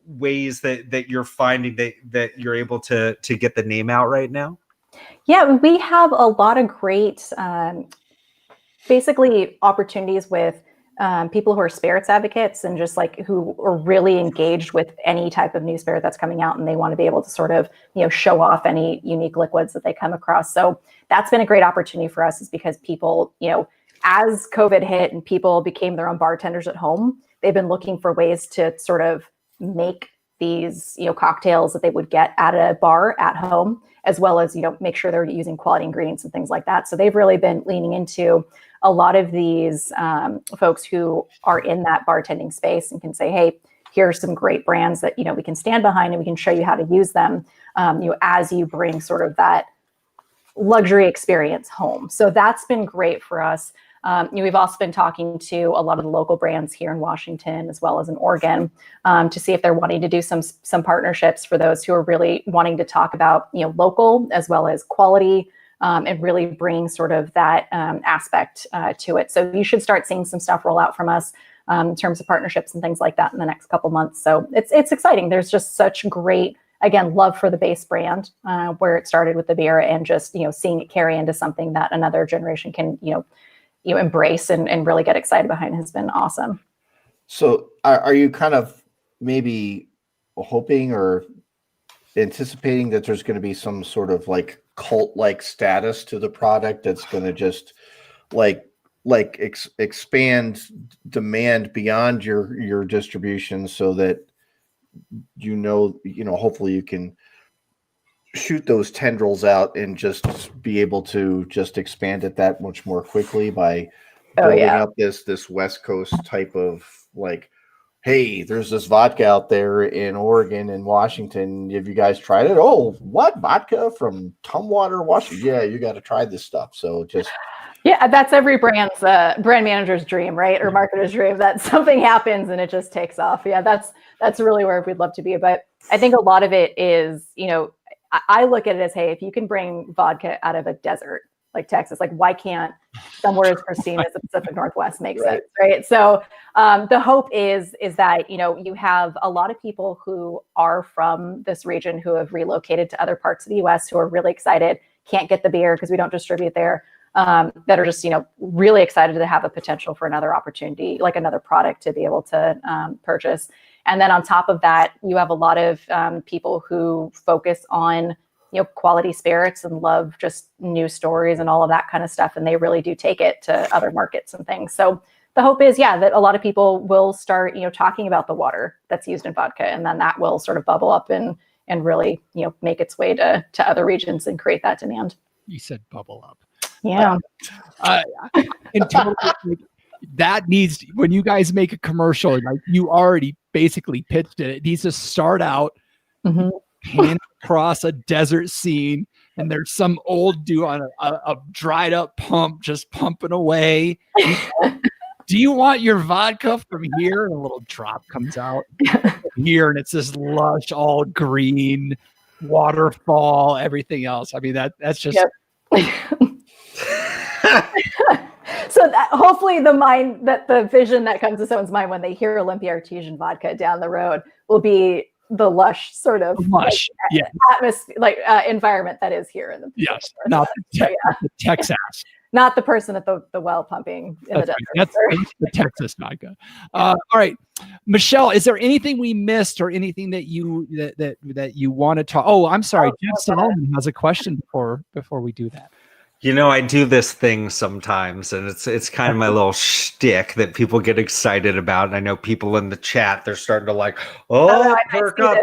ways that you're finding that you're able to get the name out right now? Yeah, we have a lot of great basically opportunities with people who are spirits advocates, and just who are really engaged with any type of new spirit that's coming out, and they want to be able to sort of show off any unique liquids that they come across. So that's been a great opportunity for us, is because people, as COVID hit and people became their own bartenders at home, they've been looking for ways to sort of make these cocktails that they would get at a bar at home, as well as make sure they're using quality ingredients and things like that. So they've really been leaning into a lot of these folks who are in that bartending space and can say, hey, here's some great brands that we can stand behind, and we can show you how to use them as you bring sort of that luxury experience home. So that's been great for us. We've also been talking to a lot of the local brands here in Washington as well as in Oregon to see if they're wanting to do some partnerships for those who are really wanting to talk about local as well as quality, and really bring sort of that aspect to it. So you should start seeing some stuff roll out from us in terms of partnerships and things like that in the next couple months. So it's exciting. There's just such great, again, love for the base brand where it started with the beer, and just seeing it carry into something that another generation can embrace and really get excited behind has been awesome. So are you kind of maybe hoping or anticipating that there's going to be some sort of cult-like status to the product that's going to just expand demand beyond your distribution so that hopefully you can shoot those tendrils out and just be able to just expand it that much more quickly by building up this West Coast type of like, hey, there's this vodka out there in Oregon and Washington. Have you guys tried it? Oh, what? Vodka from Tumwater, Washington? Yeah, you got to try this stuff. So just... Yeah, that's every brand's brand manager's dream, right? Or marketer's dream, that something happens and it just takes off. Yeah, that's really where we'd love to be. But I think a lot of it is, I look at it as, hey, if you can bring vodka out of a desert like Texas, like why can't somewhere as pristine as the Pacific Northwest make sense, right? So the hope is that, you have a lot of people who are from this region who have relocated to other parts of the US who are really excited, can't get the beer because we don't distribute there. That are just, really excited to have a potential for another opportunity, like another product to be able to purchase. And then on top of that, you have a lot of people who focus on, quality spirits and love just new stories and all of that kind of stuff. And they really do take it to other markets and things. So the hope is, that a lot of people will start, talking about the water that's used in vodka. And then that will sort of bubble up and really, make its way to other regions and create that demand. You said bubble up. Yeah. And totally, that needs, when you guys make a commercial, like you already basically pitched it, it needs to start out pan across a desert scene, and there's some old dude on a dried up pump just pumping away. Do you want your vodka from here? And a little drop comes out here, and it's this lush, all green waterfall, everything else. I mean, that's just... So that, hopefully the vision that comes to someone's mind when they hear Olympia Artesian Vodka down the road will be the lush sort of atmosphere, environment that is here in the not the Texas, not the person at the well pumping in the desert. That's the Texas vodka. All right, Michelle, is there anything we missed or anything that you want to talk? Oh, I'm sorry, Jeff Solomon has a question before we do that. I do this thing sometimes, and it's kind of my little shtick that people get excited about. And I know people in the chat, they're starting to perk up.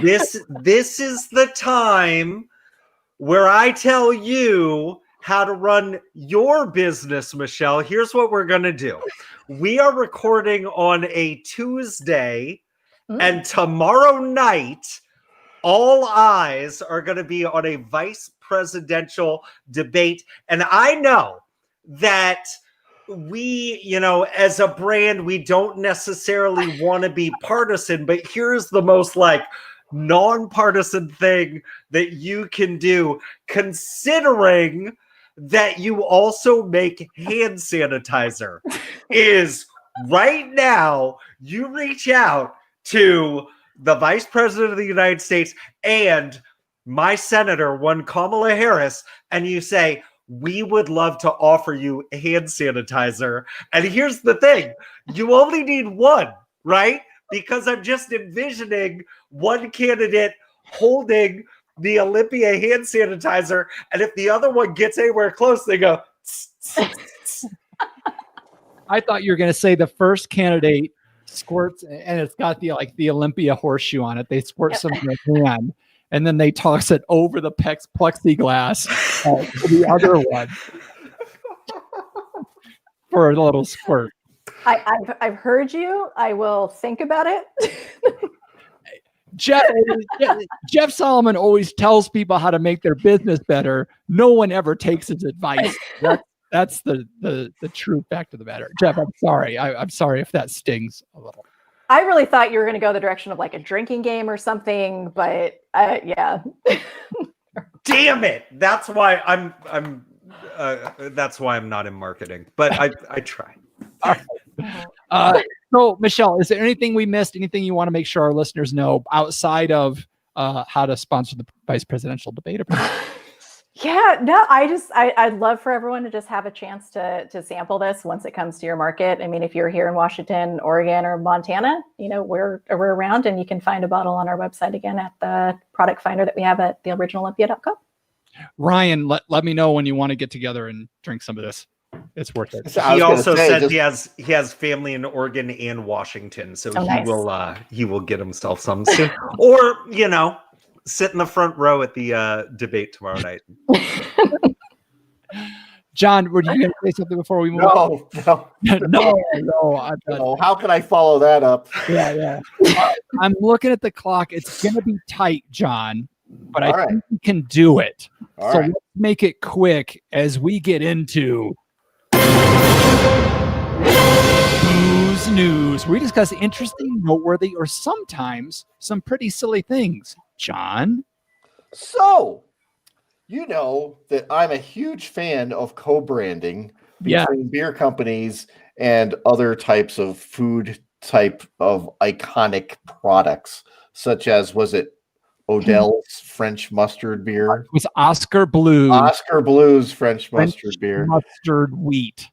This is the time where I tell you how to run your business, Michelle. Here's what we're going to do. We are recording on a Tuesday, and tomorrow night, all eyes are going to be on a vice presidential debate. And I know that we, as a brand, we don't necessarily want to be partisan, but here's the most non-partisan thing that you can do, considering that you also make hand sanitizer, is right now you reach out to the vice president of the United States and my senator, one Kamala Harris, and you say, we would love to offer you hand sanitizer. And here's the thing, you only need one, right? Because I'm just envisioning one candidate holding the Olympia hand sanitizer, and if the other one gets anywhere close, they go. I thought you were going to say the first candidate squirts, and it's got the Olympia horseshoe on it. They squirt some in their hand, and then they toss it over the plexiglass to the other one for a little squirt. I've heard you. I will think about it. Jeff Solomon always tells people how to make their business better. No one ever takes his advice. That's the true fact of the matter. Jeff, I'm sorry. I'm sorry if that stings a little. I really thought you were going to go the direction of a drinking game or something, but yeah. Damn it! That's why I'm not in marketing, but I try. So, Michelle, is there anything we missed? Anything you want to make sure our listeners know outside of how to sponsor the vice presidential debate? Yeah, no, I'd love for everyone to just have a chance to sample this once it comes to your market. I mean, if you're here in Washington, Oregon, or Montana, we're around, and you can find a bottle on our website again at the product finder that we have at theoriginalolympia.com. Ryan, let me know when you want to get together and drink some of this. It's worth it. So I He was gonna also say, said he has family in Oregon and Washington, so Oh, nice. he will get himself some soon, or sit in the front row at the debate tomorrow night. John, were you going to say something before we move? no. No. How can I follow that up? Yeah. I'm looking at the clock. It's going to be tight, John, but I think we can do it. All so right. let's make it quick as we get into Booze News. We discuss interesting, noteworthy, or sometimes some pretty silly things. John? So, you know that I'm a huge fan of co-branding between beer companies and other types of food type of iconic products, such as, was it Odell's French mustard beer? It was Oscar Blues. Oscar Blues French mustard beer. Mustard wheat.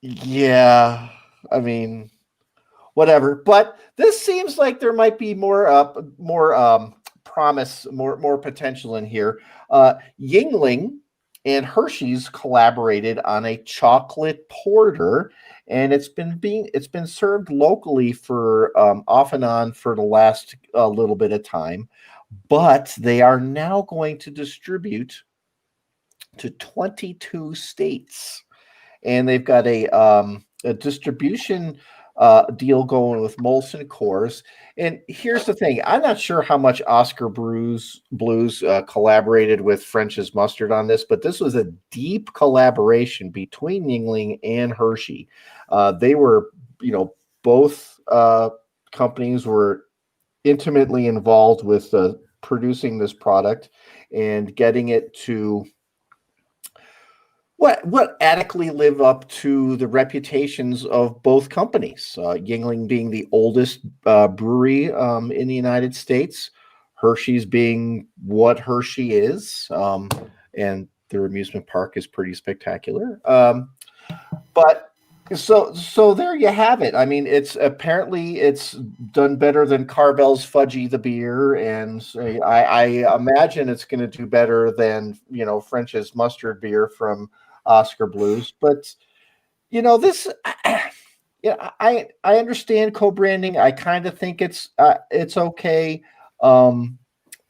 Yeah, I mean, whatever. But this seems like there might be more promise, more potential in here. Yingling and Hershey's collaborated on a chocolate porter, and it's been served locally for off and on for the last little bit of time, but they are now going to distribute to 22 states, and they've got a distribution deal going with Molson Coors. And here's the thing. I'm not sure how much Oscar Blues collaborated with French's Mustard on this, but this was a deep collaboration between Yingling and Hershey. They were, both companies were intimately involved with producing this product and getting it to what adequately live up to the reputations of both companies. Yingling being the oldest brewery in the United States, Hershey's being what Hershey is, and their amusement park is pretty spectacular. But so there you have it. I mean, it's done better than Carvel's Fudgy the beer, and I imagine it's going to do better than French's Mustard beer from Oscar Blues. But this, I understand co-branding. I kind of think it's okay. I'm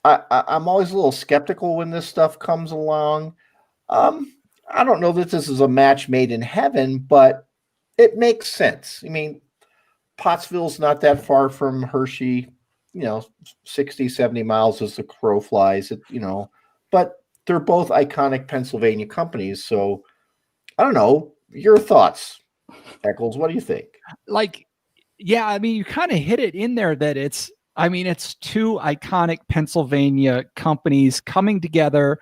always a little skeptical when this stuff comes along. I don't know that this is a match made in heaven, but it makes sense. I mean, Pottsville's not that far from Hershey, 60, 70 miles as the crow flies, but they're both iconic Pennsylvania companies. So I don't know. Your thoughts, Eccles, what do you think? You kind of hit it in there that it's two iconic Pennsylvania companies coming together.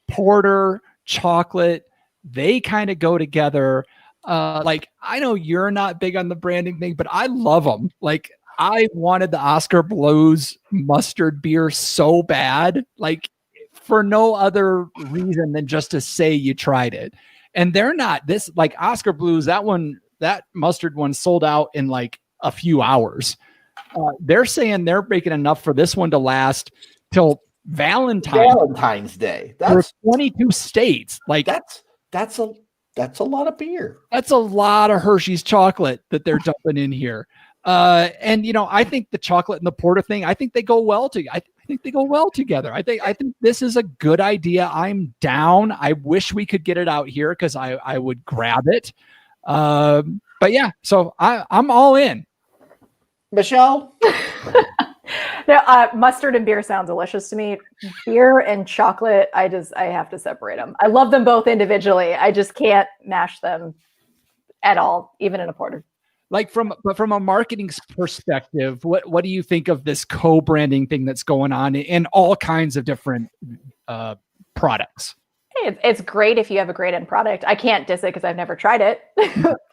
Porter, chocolate, they kind of go together. I know you're not big on the branding thing, but I love them. I wanted the Oscar Blues mustard beer so bad, for no other reason than just to say you tried it. And they're not this Oscar Blues. That mustard one sold out in a few hours. They're saying they're making enough for this one to last till Valentine's Day. That's 22 states. That's a lot of beer. That's a lot of Hershey's chocolate that they're dumping in here. I think the chocolate and the porter thing, I think they go well together. I think they go well together. I think this is a good idea. I'm down. I wish we could get it out here because I would grab it. But yeah, so I'm all in. Michelle? No, mustard and beer sound delicious to me. Beer and chocolate, I have to separate them. I love them both individually. I just can't mash them at all, even in a porter. From a marketing perspective, what do you think of this co-branding thing that's going on in all kinds of different products? Hey, it's great if you have a great end product. I can't diss it because I've never tried it.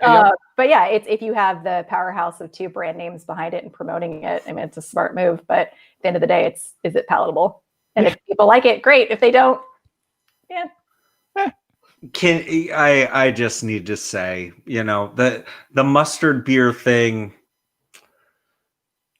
But yeah, it's if you have the powerhouse of two brand names behind it and promoting it, I mean, it's a smart move. But at the end of the day, is it palatable? And if people like it, great. If they don't, yeah. I just need to say, the mustard beer thing,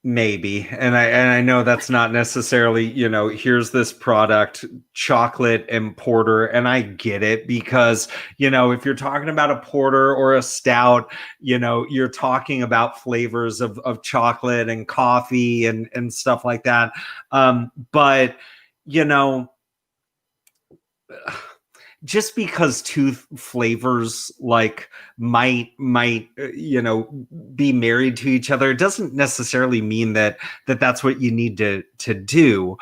Maybe. And I know that's not necessarily, here's this product, chocolate and porter. And I get it because, if you're talking about a porter or a stout, you're talking about flavors of chocolate and coffee and stuff like that. But, just because two flavors like might be married to each other doesn't necessarily mean that's what you need to do.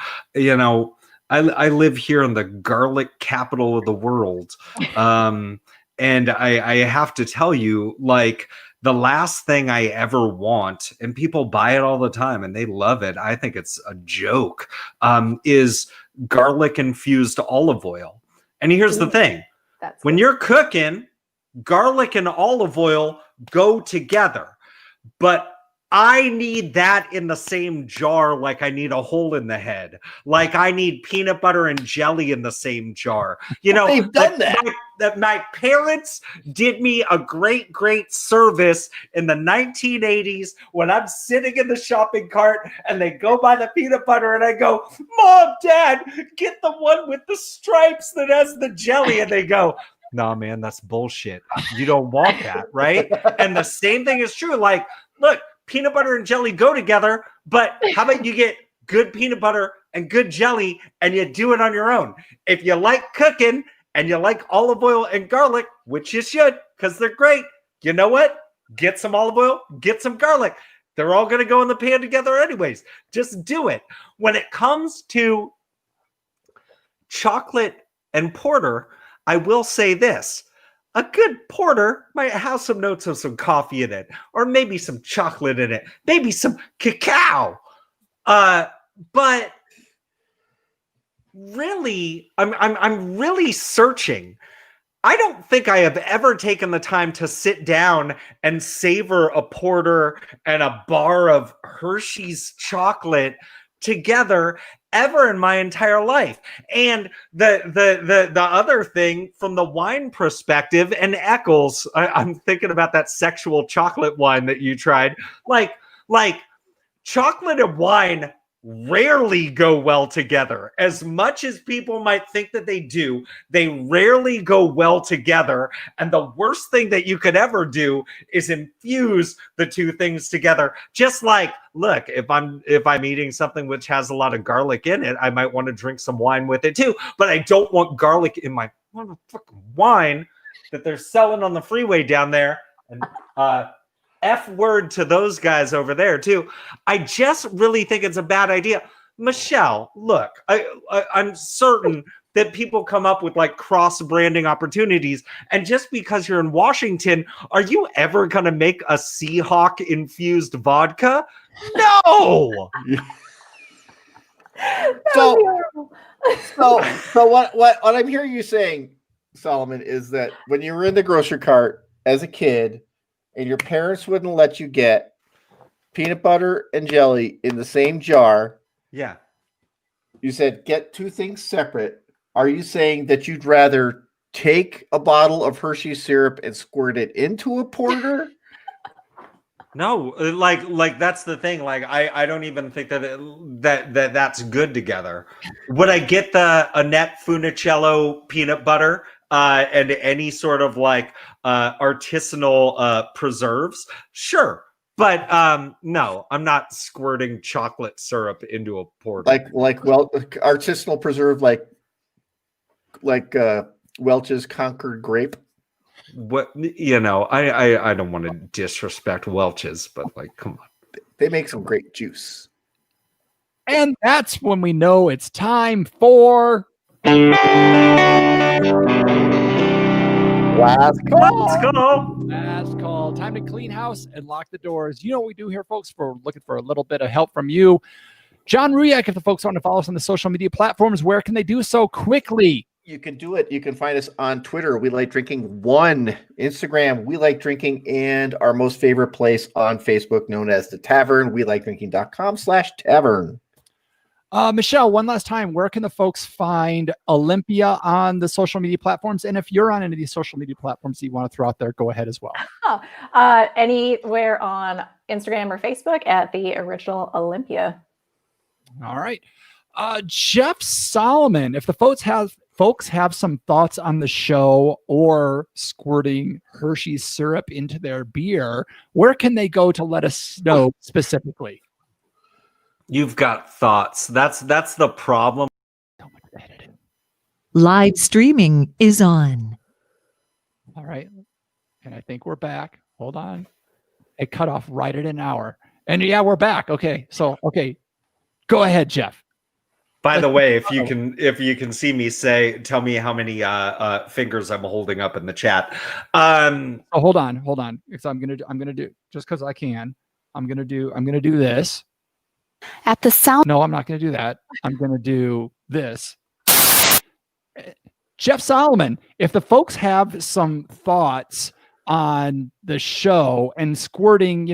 I live here in the garlic capital of the world, and I have to tell you, like, the last thing I ever want, and people buy it all the time and they love it, I think it's a joke, is garlic infused olive oil. And here's the thing. When you're cooking, garlic and olive oil go together. But I need that in the same jar like I need a hole in the head. Like I need peanut butter and jelly in the same jar. They've done that. My parents did me a great, great service in the 1980s when I'm sitting in the shopping cart and they go buy the peanut butter and I go, Mom, Dad, get the one with the stripes that has the jelly. And they go, nah, man, that's bullshit. You don't want that, right? And the same thing is true. Like, look, peanut butter and jelly go together, but how about you get good peanut butter and good jelly and you do it on your own? If you like cooking and you like olive oil and garlic, which you should because they're great, you know what? Get some olive oil, get some garlic. They're all going to go in the pan together anyways. Just do it. When it comes to chocolate and porter, I will say this. A good porter might have some notes of some coffee in it, or maybe some chocolate in it, maybe some cacao. But really, I'm really searching. I don't think I have ever taken the time to sit down and savor a porter and a bar of Hershey's chocolate together ever in my entire life. And the other thing from the wine perspective, and Eccles, I'm thinking about that sexual chocolate wine that you tried. Like chocolate and wine rarely go well together. As much as people might think that they do, they rarely go well together. And the worst thing that you could ever do is infuse the two things together. Just like, look, if I'm eating something which has a lot of garlic in it, I might want to drink some wine with it too. But I don't want garlic in my motherfucking wine that they're selling on the freeway down there. And F word to those guys over there too. I just really think it's a bad idea. Michelle, look, I'm certain that people come up with like cross-branding opportunities. And just because you're in Washington, are you ever going to make a Seahawk infused vodka? No. So what I'm hearing you saying, Solomon, is that when you were in the grocery cart as a kid, and your parents wouldn't let you get peanut butter and jelly in the same jar. Yeah. You said get two things separate. Are you saying that you'd rather take a bottle of Hershey syrup and squirt it into a porter? No, like that's the thing. Like I don't even think that's good together. Would I get the Annette Funicello peanut butter and any sort of like artisanal preserves? Sure. But no, I'm not squirting chocolate syrup into a porter. Artisanal preserve like Welch's Concord grape. What I don't want to disrespect Welch's, but like, come on, they make some great juice. And that's when we know it's time for last call. Last call. Time to clean house and lock the doors. You know what we do here, folks? We're looking for a little bit of help from you. John Ruyak, if the folks want to follow us on the social media platforms, where can they do so quickly? You can do it. You can find us on Twitter, We Like Drinking 1, Instagram, We Like Drinking, and our most favorite place on Facebook known as The Tavern, welikeDrinking.com/tavern. Michelle, one last time, where can the folks find Olympia on the social media platforms? And if you're on any of these social media platforms that you want to throw out there, go ahead as well. Anywhere on Instagram or Facebook at the original Olympia. All right. Jeff Solomon, if the folks have some thoughts on the show or squirting Hershey's syrup into their beer, where can they go to let us know specifically? You've got thoughts. That's the problem. Live streaming is on. All right. And I think we're back. Hold on. It cut off right at an hour. And yeah, we're back. Okay. So, okay. Go ahead, Jeff. By the way, if you can see me tell me how many fingers I'm holding up in the chat. Hold on. Because I'm gonna do just because I can. I'm gonna do this. At the sound. No, I'm not gonna do that. I'm gonna do this. Jeff Solomon, if the folks have some thoughts on the show and squirting,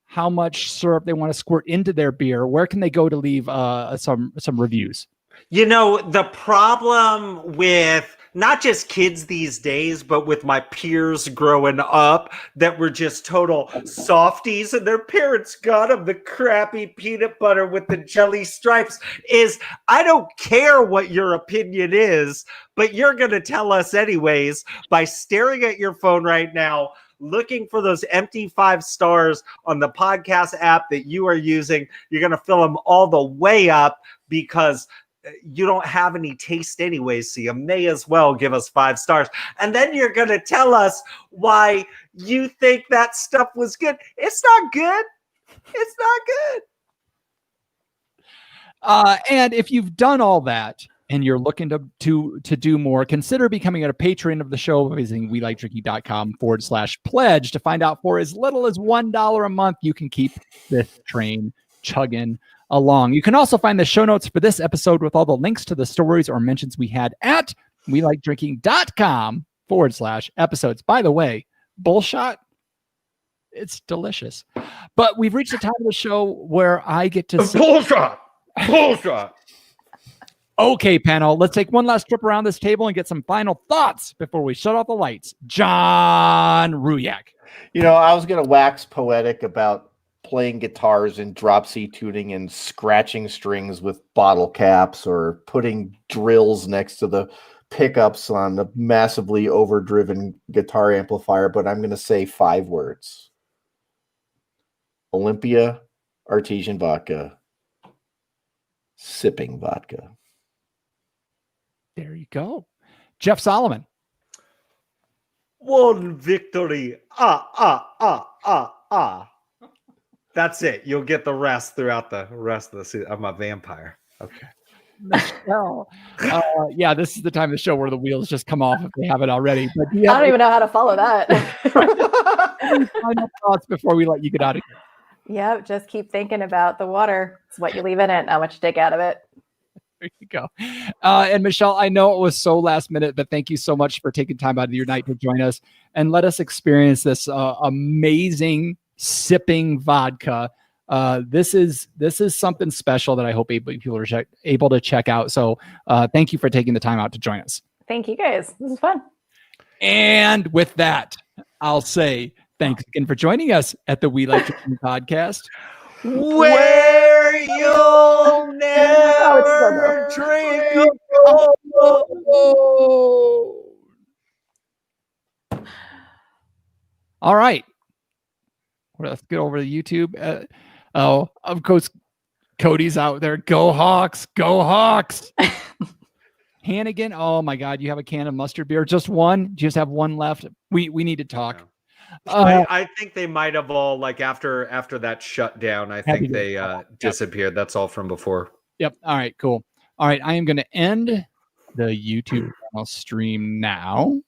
how much syrup they want to squirt into their beer, where can they go to leave some reviews? The problem with not just kids these days, but with my peers growing up that were just total softies and their parents got them the crappy peanut butter with the jelly stripes, is I don't care what your opinion is, but you're going to tell us anyways by staring at your phone right now, looking for those empty 5 stars on the podcast app that you are using. You're going to fill them all the way up because you don't have any taste anyways, so you may as well give us 5 stars. And then you're going to tell us why you think that stuff was good. It's not good. It's not good. And if you've done all that and you're looking to do more, consider becoming a patron of the show by visiting welikedrinking.com/pledge to find out for as little as $1 a month you can keep this train chugging along. You can also find the show notes for this episode with all the links to the stories or mentions we had at welikedrinking.com/episodes. By the way, bullshot, it's delicious. But we've reached the time of the show where I get to bullshot. Okay, panel, let's take one last trip around this table and get some final thoughts before we shut off the lights. John Ruyak. I was going to wax poetic about playing guitars and drop C tuning and scratching strings with bottle caps or putting drills next to the pickups on a massively overdriven guitar amplifier, but I'm going to say 5 words. Olympia Artesian Vodka. Sipping vodka. There you go. Jeff Solomon. One victory. That's it. You'll get the rest throughout the rest of the season. I'm a vampire. Okay. Michelle. Yeah, this is the time of the show where the wheels just come off if they haven't already. But I don't even know how to follow that. Final thoughts before we let you get out of here. Yeah, just keep thinking about the water. It's what you leave in it, not what you take out of it. There you go. And Michelle, I know it was so last minute, but thank you so much for taking time out of your night to join us and let us experience this amazing sipping vodka. This is something special that I hope people are able to check out. So thank you for taking the time out to join us. Thank you guys. This is fun. And with that, I'll say thanks again for joining us at the We Like Drinking podcast. Where you'll never drink alone. All right. Well, let's get over to YouTube. Of course, Cody's out there. Go Hawks. Go Hawks. Hannigan. Oh, my God. You have a can of mustard beer. Just one? Do you just have one left? We need to talk. No. I think they might have all, like, after that shutdown, I think they disappeared. That's all from before. Yep. All right, cool. All right. I am going to end the YouTube channel stream now.